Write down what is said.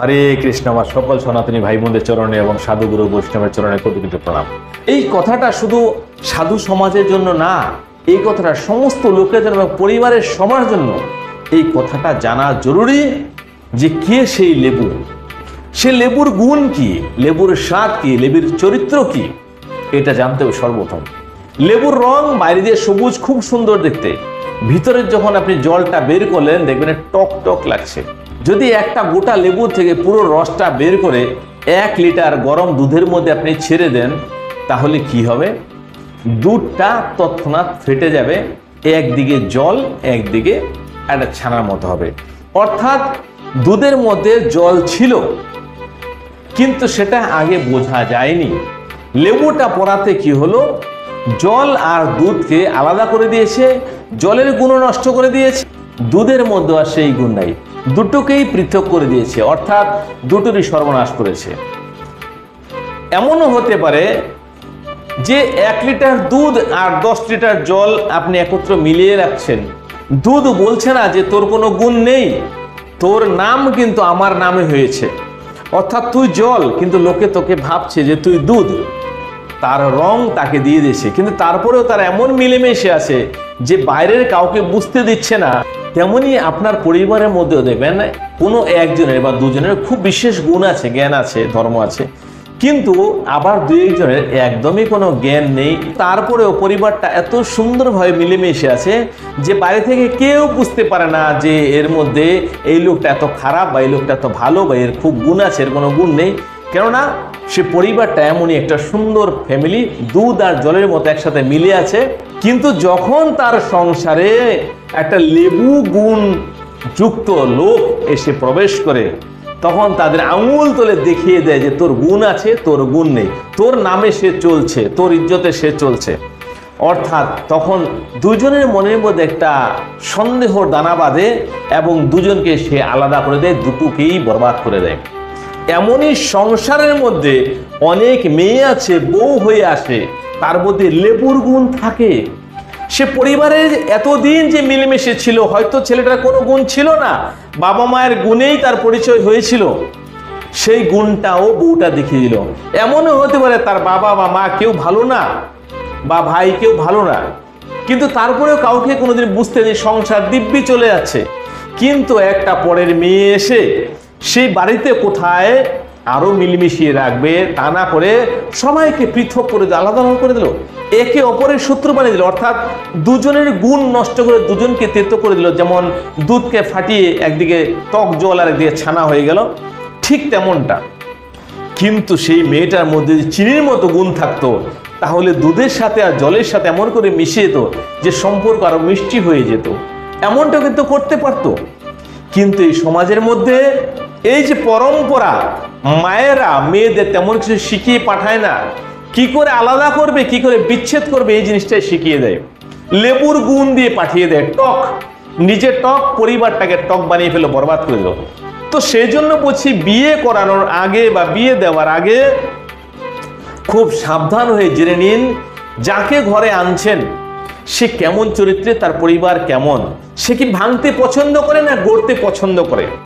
হরে কৃষ্ণ। আমার সকল সনাতনী ভাই বোনদের চরণে এবং সাধুগুরু বৈষ্ণবের চরণে কোটি প্রণাম। এই কথাটা শুধু সাধু সমাজের জন্য না, এই কথাটা সমস্ত লোকের জন্য এবং পরিবারের সবার জন্য এই কথাটা জানা জরুরি যে কে সেই লেবু, সে লেবুর গুণ কি, লেবুর স্বাদ কি, লেবুর চরিত্র কি, এটা জানতে হবে সর্বপ্রথম। লেবুর রং বাইরে দিয়ে সবুজ, খুব সুন্দর দেখতে, ভিতরে যখন আপনি জলটা বের করলেন দেখবেন টক টক লাগছে। যদি একটা গোটা লেবু থেকে পুরো রসটা বের করে 1 লিটার গরম দুধের মধ্যে আপনি ছেড়ে দেন, তাহলে কি হবে? দুধটা তৎক্ষণাৎ ফেটে যাবে, একদিকে জল একদিকে একটা ছানার মতো হবে। অর্থাৎ দুধের মধ্যে জল ছিল কিন্তু সেটা আগে বোঝা যায়নি। লেবুটা পড়াতে কি হলো, জল আর দুধকে আলাদা করে দিয়েছে, জলের গুণ নষ্ট করে দিয়েছে, দুধের মধ্যে আর সেই গুণ নাই, দুটোকেই পৃথক করে দিয়েছে, অর্থাৎ দুটোরই সর্বনাশ করেছে। এমনও হতে পারে যে 1 লিটার দুধ আর 10 লিটার জল আপনি একত্র মিলিয়ে রাখছেন, দুধ বলছে না যে তোর কোনো গুণ নেই, তোর নাম কিন্তু আমার নামে হয়েছে, অর্থাৎ তুই জল কিন্তু লোকে তোকে ভাবছে যে তুই দুধ, তার রং তাকে দিয়ে দিয়েছে, কিন্তু তারপরেও তার এমন মিলেমিশে আছে যে বাইরের কাউকে বুঝতে দিচ্ছে না। তেমনি আপনার পরিবারের মধ্যেও দেখবেন কোনো একজনের বা দুজনের খুব বিশেষ গুণ আছে, জ্ঞান আছে, ধর্ম আছে, কিন্তু আবার 2-1 জনের একদমই কোনো জ্ঞান নেই, তারপরেও পরিবারটা এত সুন্দরভাবে মিলেমিশে আছে যে বাইরে থেকে কেউ বুঝতে পারে না যে এর মধ্যে এই লোকটা এত খারাপ বা এই লোকটা এত ভালো বা এর খুব গুণ আছে, এর কোনো গুণ নেই। কেননা সে পরিবারটা এমনই একটা সুন্দর ফ্যামিলি, দুধ আর জলের মতো একসাথে মিলে আছে। কিন্তু যখন তার সংসারে একটা লেবু গুণ যুক্ত লোক এসে প্রবেশ করে, তখন তাদের আঙুল তুলে দেখিয়ে দেয় যে তোর গুণ আছে, তোর গুণ নেই, তোর নামে সে চলছে, তোর ইজ্জতে সে চলছে। অর্থাৎ তখন দুজনের মনের মধ্যে একটা সন্দেহর দানা বাঁধে এবং দুজনকে সে আলাদা করে দেয়, দুটোকেই বরবাদ করে দেয়। এমনই সংসারের মধ্যে অনেক মেয়ে আছে, বউ হয়ে আসে, তার মধ্যে লেবুর গুণ থাকে। সে পরিবারের এতদিন যে মিলেমিশে ছিল, হয়তো ছেলেটার কোনো গুণ ছিল না, বাবা মায়ের গুণেই তার পরিচয় হয়েছিল, সেই গুণটাও বউটা দেখিয়ে দিল। এমনও হতে পারে তার বাবা বা মা কেউ ভালো না বা ভাই কেউ ভালো না, কিন্তু তারপরেও কাউকে কোনোদিন বুঝতে নেই, সংসার দিব্যি চলে যাচ্ছে। কিন্তু একটা পরের মেয়ে এসে সেই বাড়িতে কোথায় আরো মিলমিশিয়ে রাখবে, তা না করে সবাইকে পৃথক করে দিল, আলাদা করে দিল, একে অপরের শত্রু বানিয়ে দিল। অর্থাৎ দুজনের গুণ নষ্ট করে দুজনকে তেতো করে দিল। যেমন দুধকে ফাটিয়ে একদিকে টক জল আর একদিকে ছানা হয়ে গেল, ঠিক তেমনটা। কিন্তু সেই মেয়েটার মধ্যে চিনির মতো গুণ থাকতো, তাহলে দুধের সাথে আর জলের সাথে এমন করে মিশিয়ে যেত যে সম্পর্ক আরো মিষ্টি হয়ে যেত। এমনটা কিন্তু করতে পারতো। কিন্তু এই সমাজের মধ্যে এই যে পরম্পরা, মায়েরা মেয়েদের তেমন কিছু শিখিয়ে পাঠায় না, কি করে আলাদা করবে, কি করে বিচ্ছেদ করবে, এই জিনিসটাই শিখিয়ে দেয়। লেবুর গুণ দিয়ে পাঠিয়ে দেয়, টক, নিজে টক, পরিবারটাকে টক বানিয়ে ফেলে, বরবাদ করে দিল। তো সেই জন্য বলছি, বিয়ে করানোর আগে বা বিয়ে দেওয়ার আগে খুব সাবধান হয়ে জেনে নিন যাকে ঘরে আনছেন সে কেমন চরিত্রে, তার পরিবার কেমন, সে কি ভাঙতে পছন্দ করে না গড়তে পছন্দ করে।